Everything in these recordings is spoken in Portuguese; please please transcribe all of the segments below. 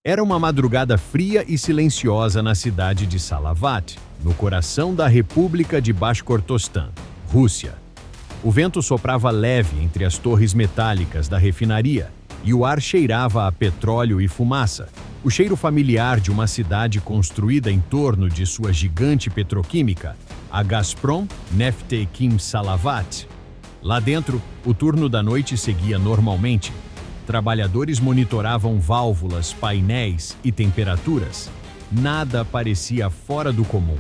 Era uma madrugada fria e silenciosa na cidade de Salavat, no coração da República de Bashkortostan, Rússia. O vento soprava leve entre as torres metálicas da refinaria e o ar cheirava a petróleo e fumaça, o cheiro familiar de uma cidade construída em torno de sua gigante petroquímica, a Gazprom Neftekhim Salavat. Lá dentro, o turno da noite seguia normalmente. Trabalhadores monitoravam válvulas, painéis e temperaturas. Nada parecia fora do comum.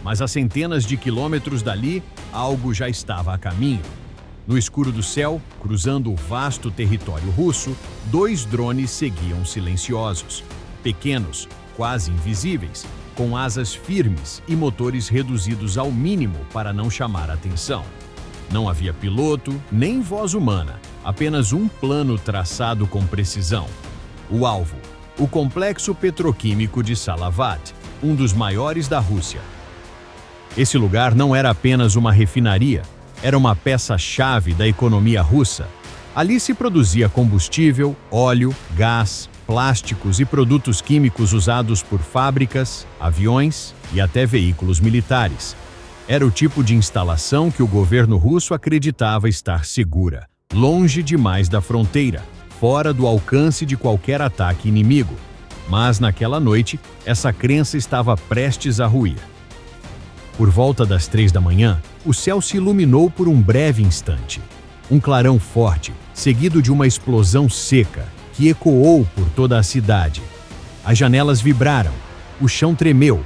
Mas a centenas de quilômetros dali, algo já estava a caminho. No escuro do céu, cruzando o vasto território russo, 2 drones seguiam silenciosos. Pequenos, quase invisíveis, com asas firmes e motores reduzidos ao mínimo para não chamar atenção. Não havia piloto, nem voz humana, apenas um plano traçado com precisão. O alvo, o complexo petroquímico de Salavat, um dos maiores da Rússia. Esse lugar não era apenas uma refinaria, era uma peça-chave da economia russa. Ali se produzia combustível, óleo, gás, plásticos e produtos químicos usados por fábricas, aviões e até veículos militares. Era o tipo de instalação que o governo russo acreditava estar segura, longe demais da fronteira, fora do alcance de qualquer ataque inimigo. Mas naquela noite, essa crença estava prestes a ruir. Por volta das 3 da manhã, o céu se iluminou por um breve instante. Um clarão forte, seguido de uma explosão seca, que ecoou por toda a cidade. As janelas vibraram, o chão tremeu.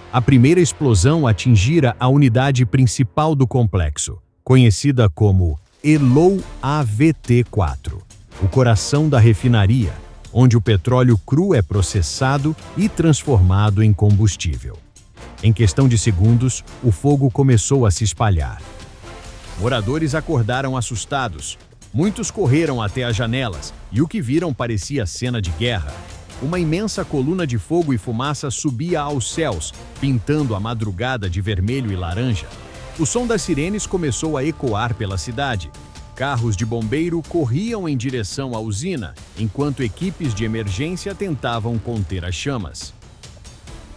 A primeira explosão atingira a unidade principal do complexo, conhecida como Elou AVT-4, o coração da refinaria, onde o petróleo cru é processado e transformado em combustível. Em questão de segundos, o fogo começou a se espalhar. Moradores acordaram assustados. Muitos correram até as janelas e o que viram parecia cena de guerra. Uma imensa coluna de fogo e fumaça subia aos céus, pintando a madrugada de vermelho e laranja. O som das sirenes começou a ecoar pela cidade. Carros de bombeiro corriam em direção à usina, enquanto equipes de emergência tentavam conter as chamas.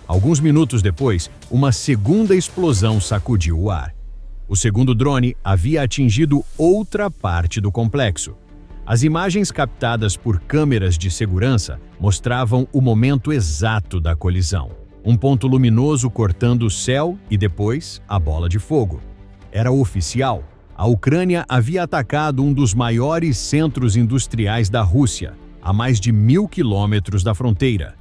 Alguns minutos depois, uma segunda explosão sacudiu o ar. O segundo drone havia atingido outra parte do complexo. As imagens captadas por câmeras de segurança mostravam o momento exato da colisão. Um ponto luminoso cortando o céu e depois a bola de fogo. Era oficial. A Ucrânia havia atacado um dos maiores centros industriais da Rússia, a mais de 1.000 quilômetros da fronteira.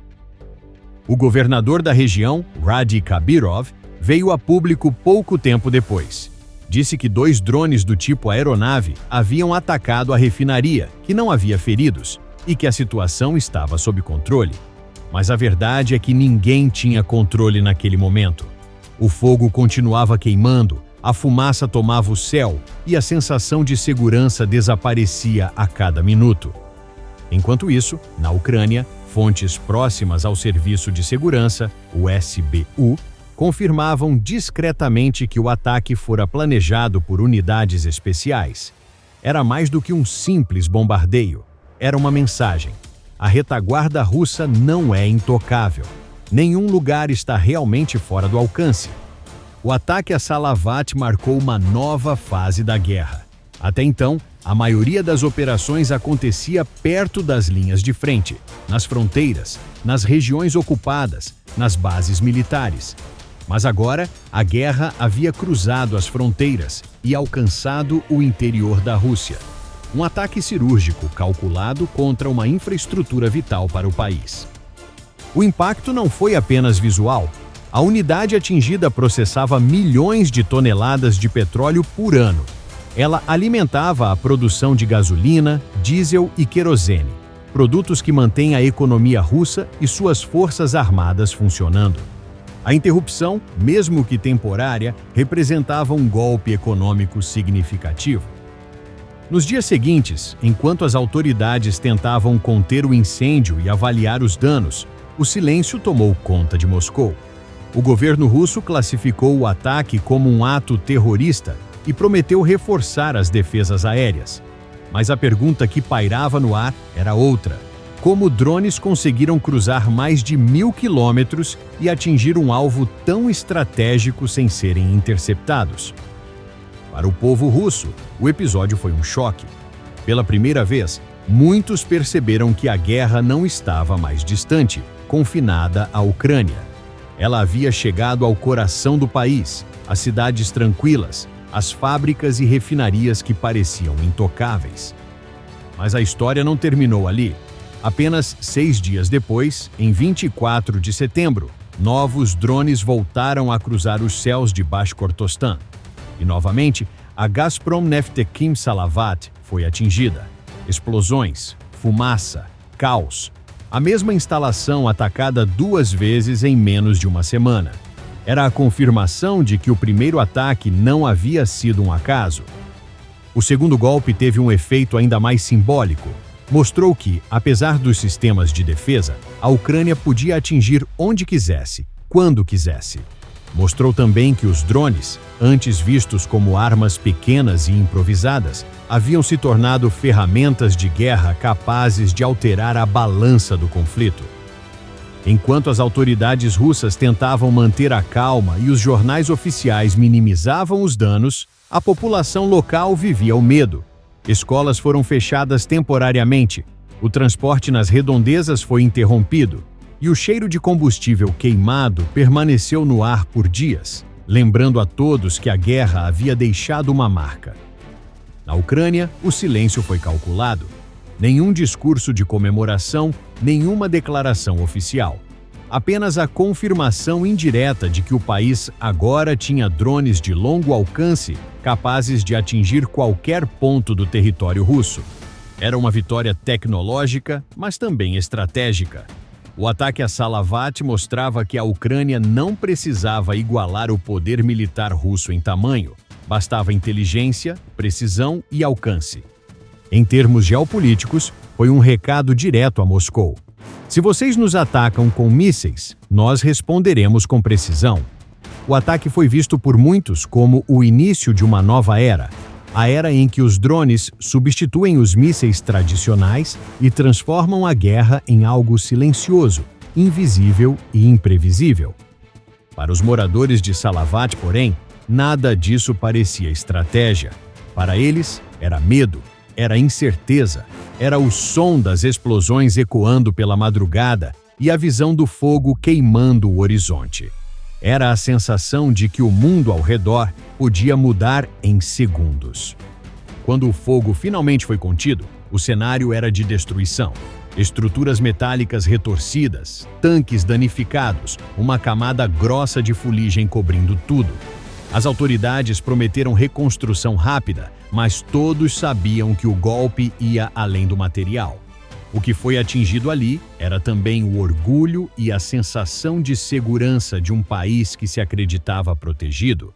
O governador da região, Radi Kabirov, veio a público pouco tempo depois. Disse que 2 drones do tipo aeronave haviam atacado a refinaria, que não havia feridos, e que a situação estava sob controle. Mas a verdade é que ninguém tinha controle naquele momento. O fogo continuava queimando, a fumaça tomava o céu e a sensação de segurança desaparecia a cada minuto. Enquanto isso, na Ucrânia, fontes próximas ao Serviço de Segurança, o SBU, confirmavam discretamente que o ataque fora planejado por unidades especiais. Era mais do que um simples bombardeio. Era uma mensagem. A retaguarda russa não é intocável. Nenhum lugar está realmente fora do alcance. O ataque a Salavat marcou uma nova fase da guerra. Até então, a maioria das operações acontecia perto das linhas de frente, nas fronteiras, nas regiões ocupadas, nas bases militares. Mas agora, a guerra havia cruzado as fronteiras e alcançado o interior da Rússia. Um ataque cirúrgico calculado contra uma infraestrutura vital para o país. O impacto não foi apenas visual. A unidade atingida processava milhões de toneladas de petróleo por ano. Ela alimentava a produção de gasolina, diesel e querosene, produtos que mantêm a economia russa e suas forças armadas funcionando. A interrupção, mesmo que temporária, representava um golpe econômico significativo. Nos dias seguintes, enquanto as autoridades tentavam conter o incêndio e avaliar os danos, o silêncio tomou conta de Moscou. O governo russo classificou o ataque como um ato terrorista e prometeu reforçar as defesas aéreas. Mas a pergunta que pairava no ar era outra. como drones conseguiram cruzar mais de 1.000 quilômetros e atingir um alvo tão estratégico sem serem interceptados. Para o povo russo, o episódio foi um choque. Pela primeira vez, muitos perceberam que a guerra não estava mais distante, confinada à Ucrânia. Ela havia chegado ao coração do país, às cidades tranquilas, às fábricas e refinarias que pareciam intocáveis. Mas a história não terminou ali. Apenas 6 dias depois, em 24 de setembro, novos drones voltaram a cruzar os céus de Bashkortostan. E novamente, a Gazprom Neftekhim Salavat foi atingida. Explosões, fumaça, caos. A mesma instalação atacada 2 vezes em menos de uma semana. Era a confirmação de que o primeiro ataque não havia sido um acaso. O segundo golpe teve um efeito ainda mais simbólico. Mostrou que, apesar dos sistemas de defesa, a Ucrânia podia atingir onde quisesse, quando quisesse. Mostrou também que os drones, antes vistos como armas pequenas e improvisadas, haviam se tornado ferramentas de guerra capazes de alterar a balança do conflito. Enquanto as autoridades russas tentavam manter a calma e os jornais oficiais minimizavam os danos, a população local vivia o medo. Escolas foram fechadas temporariamente, o transporte nas redondezas foi interrompido e o cheiro de combustível queimado permaneceu no ar por dias, lembrando a todos que a guerra havia deixado uma marca. Na Ucrânia, o silêncio foi calculado. Nenhum discurso de comemoração, nenhuma declaração oficial. Apenas a confirmação indireta de que o país agora tinha drones de longo alcance capazes de atingir qualquer ponto do território russo. Era uma vitória tecnológica, mas também estratégica. O ataque a Salavat mostrava que a Ucrânia não precisava igualar o poder militar russo em tamanho. Bastava inteligência, precisão e alcance. Em termos geopolíticos, foi um recado direto a Moscou. Se vocês nos atacam com mísseis, nós responderemos com precisão. O ataque foi visto por muitos como o início de uma nova era, a era em que os drones substituem os mísseis tradicionais e transformam a guerra em algo silencioso, invisível e imprevisível. Para os moradores de Salavat, porém, nada disso parecia estratégia. Para eles, era medo, era incerteza, era o som das explosões ecoando pela madrugada e a visão do fogo queimando o horizonte. Era a sensação de que o mundo ao redor podia mudar em segundos. Quando o fogo finalmente foi contido, o cenário era de destruição. Estruturas metálicas retorcidas, tanques danificados, uma camada grossa de fuligem cobrindo tudo. As autoridades prometeram reconstrução rápida, mas todos sabiam que o golpe ia além do material. O que foi atingido ali era também o orgulho e a sensação de segurança de um país que se acreditava protegido.